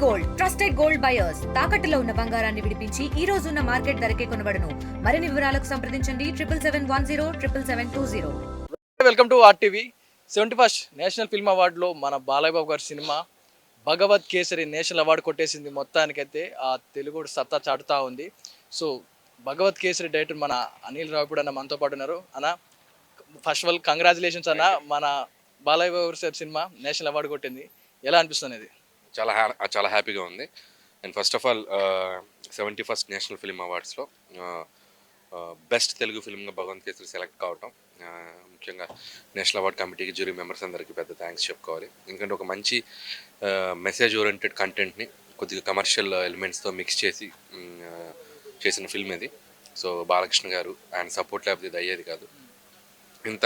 Gold trusted gold buyers తాకట్టులో ఉన్న బంగారాన్ని విడిపించి ఈ రోజు ఉన్న మార్కెట్ ధరకే కొనబడును. మరిన్ని వివరాలకు సంప్రదించండి 7771077720. Welcome to RTV. 71st national film అవార్డులో మన బాలయ్య బాబు గారి cinema Bhagavanth Kesari national award కొట్టేసింది. మొత్తానికైతే ఆ తెలుగు సత్తా చాటుతా ఉంది. సో భగవత్ కేసరి డైరెక్టర్ మన అనిల్ రావిపూడి అన్న మనతో పాటు ఉన్నారు. అన్న, ఫస్ట్ ఆఫ్ ఆల్ కంగ్రాచులేషన్స్ అన్న, మన బాలయ్య బాబు గారి సినిమా నేషనల్ అవార్డు కొట్టింది. ఎలా అనిపిస్తుంది ఇది? చాలా హ్యాపీగా ఉంది. And first of all 71st national film అవార్డ్స్లో బెస్ట్ తెలుగు ఫిల్మ్గా భగవంత్ కేసరి సెలెక్ట్ కావటం, ముఖ్యంగా నేషనల్ అవార్డ్ కమిటీకి, జ్యూరీ మెంబర్స్ అందరికీ పెద్ద థ్యాంక్స్ చెప్పుకోవాలి. ఎందుకంటే ఒక మంచి మెసేజ్ ఓరియంటెడ్ కంటెంట్ని కొద్దిగా కమర్షియల్ ఎలిమెంట్స్తో మిక్స్ చేసి చేసిన ఫిల్మ్ ఇది. సో బాలకృష్ణ గారు ఆయన సపోర్ట్ లేకపోతే ఇది అయ్యేది కాదు. ఇంత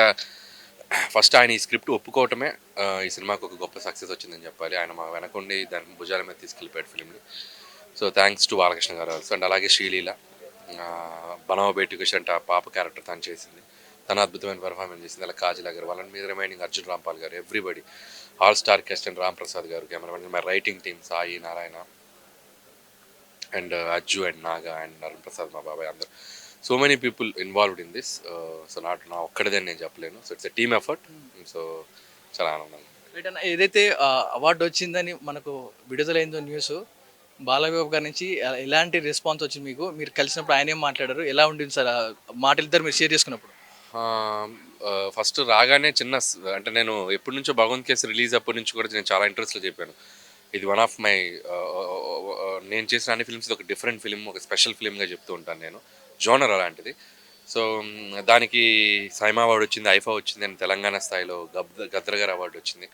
ఫస్ట్ ఆయన ఈ స్క్రిప్ట్ ఒప్పుకోవటమే ఈ సినిమాకు ఒక గొప్ప సక్సెస్ వచ్చిందని చెప్పాలి. ఆయన మా వెనకుండి దాని భుజాల మీద తీసుకెళ్ళిపోయాడు ఫిల్మ్ని. సో థ్యాంక్స్ టు బాలకృష్ణ గారు ఆల్సో. అండ్ అలాగే శ్రీలీల బనవ బేటి కుష్ అంటే ఆ పాప క్యారెక్టర్ తను చేసింది, తన అద్భుతమైన పెర్ఫార్మెన్స్ చేసింది. అలా కాజల్ అగర్వాల్ అండ్ మీద రిమైనింగ్ అర్జున్ రాంపాల్ గారు, everybody, all star cast and Ram Prasad గారు, cameraman, my writing team Sai Narayana and Ajju and Naga and Arun Prasad మా బాబాయ్, అందరు so many people involved in this. So నా ఒక్కడిదే నేను చెప్పలేను. So it's a team effort. So చాలా ఆనందంగా. ఏదైతే అవార్డు వచ్చిందని మనకు విడుదలైందో న్యూస్, బాలయ్య బాబు గారి నుంచి ఎలాంటి రెస్పాన్స్ వచ్చింది మీకు? మీరు కలిసినప్పుడు ఆయన ఏం మాట్లాడారు? ఎలా ఉండింది సార్ మాటలిద్దరు మీరు షేర్ చేసుకున్నప్పుడు? ఫస్ట్ రాగానే అంటే నేను ఎప్పటి నుంచో భగవంత్ కేసు రిలీజ్ అప్పటి నుంచి కూడా నేను చాలా ఇంట్రెస్ట్లో చెప్పాను, ఇది వన్ ఆఫ్ మై నేను చేసిన అన్ని ఫిల్మ్స్ ఇది ఒక డిఫరెంట్ ఫిల్మ్, ఒక స్పెషల్ ఫిల్మ్గా చెప్తూ ఉంటాను నేను. జోనర్ అలాంటిది. సో దానికి సైమా అవార్డు వచ్చింది, ఐఫా వచ్చింది, అండ్ తెలంగాణ స్థాయిలో గద్దర్ గారు అవార్డు వచ్చింది.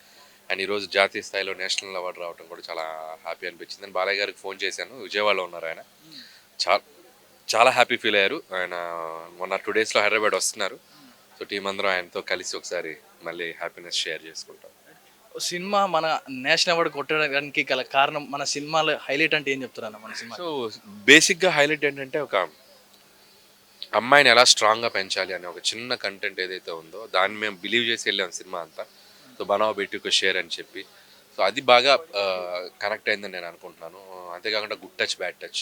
అండ్ ఈరోజు జాతీయ స్థాయిలో నేషనల్ అవార్డు రావడం కూడా చాలా హ్యాపీ అనిపించింది. నేను బాలయ్య గారికి ఫోన్ చేశాను, విజయవాడలో ఉన్నారు ఆయన. చాలా హ్యాపీ ఫీల్ అయ్యారు. ఆయన మొన్న 2 డేస్లో హైదరాబాద్ వస్తున్నారు. సో టీం అందరం ఆయనతో కలిసి ఒకసారి మళ్ళీ హ్యాపీనెస్ షేర్ చేసుకుంటాం. సినిమా మన నేషనల్ అవార్డు కొట్టడానికి గల కారణం, మన సినిమాలో హైలైట్ అంటే ఏం చెప్తున్నారు మన సినిమా? సో బేసిక్గా హైలైట్ ఏంటంటే ఒక అమ్మాయిని ఎలా స్ట్రాంగ్గా పెంచాలి అనే ఒక చిన్న కంటెంట్ ఏదైతే ఉందో దాన్ని మేము బిలీవ్ చేసి వెళ్ళాం సినిమా అంతా. సో బనావ్ బేటీకి షేర్ అని చెప్పి, సో అది బాగా కనెక్ట్ అయిందని నేను అనుకుంటున్నాను. అంతేకాకుండా గుడ్ టచ్ బ్యాడ్ టచ్,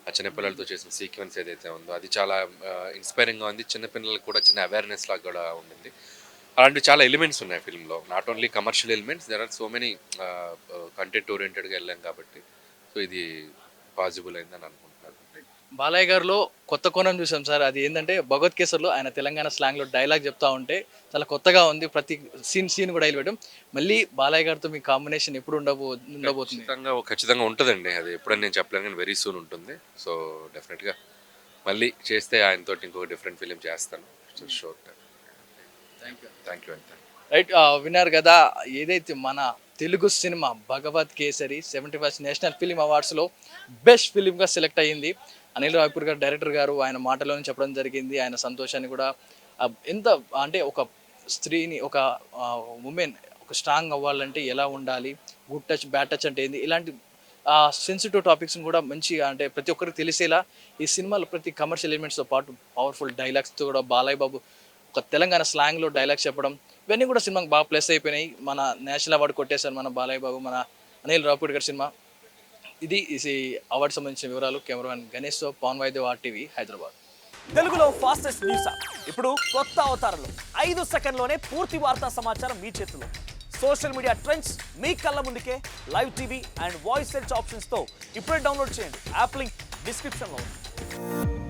ఆ చిన్నపిల్లలతో చేసిన సీక్వెన్స్ ఏదైతే ఉందో అది చాలా ఇన్స్పైరింగ్గా ఉంది. చిన్నపిల్లలకు కూడా చిన్న అవేర్నెస్ లాగా కూడా ఉండింది. అలాంటివి చాలా ఎలిమెంట్స్ ఉన్నాయి ఫిల్మ్లో, not only commercial elements, there are so many content ఓరియంటెడ్గా వెళ్ళాం కాబట్టి సో ఇది పాసిబుల్ అయిందని అనుకుంటున్నాను. బాలయ్య గారిలో కొత్త కోణం చూసాం సార్. అది ఏంటంటే భగవత్ కేసర్లో ఆయన తెలంగాణ స్లాంగ్లో డైలాగ్ చెప్తా ఉంటే చాలా కొత్తగా ఉంది. ప్రతి సీన్ కూడా హైలైట్. మళ్ళీ బాలయ్య గారితో మీ కాంబినేషన్ ఎప్పుడు ఉండబోతుంది? ఖచ్చితంగా ఉంటుందండి. అది ఎప్పుడని నేను చెప్పలేను, కానీ వెరీ సూన్ ఉంటుంది. సో డెఫినెట్గా మళ్ళీ చేస్తే ఆయనతో ఇంకొక డిఫరెంట్ ఫిలిం చేస్తాను. షూర్. Thank you. రైట్, విన్నారు కదా, ఏదైతే మన Telugu cinema Bhagavanth Kesari 71st national film అవార్డ్స్లో బెస్ట్ ఫిలింగా సెలెక్ట్ అయ్యింది. అనిల్ రావిపూడి గారు డైరెక్టర్ గారు ఆయన మాటలోనే చెప్పడం జరిగింది. ఆయన సంతోషాన్ని కూడా ఎంత అంటే ఒక స్త్రీని, ఒక ఉమెన్ ఒక స్ట్రాంగ్ అవ్వాలంటే ఎలా ఉండాలి, గుడ్ టచ్ బ్యాడ్ టచ్ అంటే ఏంది, ఇలాంటి సెన్సిటివ్ టాపిక్స్ని కూడా మంచిగా అంటే ప్రతి ఒక్కరికి తెలిసేలా ఈ సినిమాలో ప్రతి కమర్షియల్ ఎలిమెంట్స్తో పాటు పవర్ఫుల్ డైలాగ్స్తో కూడా బాలయ్య బాబు ఒక తెలంగాణ స్లాంగ్లో డైలాగ్స్ చెప్పడం, ఇవన్నీ కూడా సినిమాకి బాగా ప్లస్ అయిపోయినాయి. మన నేషనల్ అవార్డు కొట్టేశారు మన బాలయ్య బాబు, మన అనిల్ రావిపూడి గారి సినిమా. ఇది అవార్డు సంబంధించిన వివరాలు. కెమెరామెన్ గణేష్తో పవన్ వైద్య, ఆర్టీవీ, హైదరాబాద్. తెలుగులో ఫాస్టెస్ట్ న్యూస్ ఇప్పుడు కొత్త అవతారంలో 5 సెకండ్లోనే పూర్తి వార్తా సమాచారం మీ చేతిలో. సోషల్ మీడియా ట్రెండ్స్ మీ కళ్ళ ముందుకే live TV and voice search ఆప్షన్స్తో ఇప్పుడే డౌన్లోడ్ చేయండి. యాప్ లింక్ డిస్క్రిప్షన్లో ఉంది.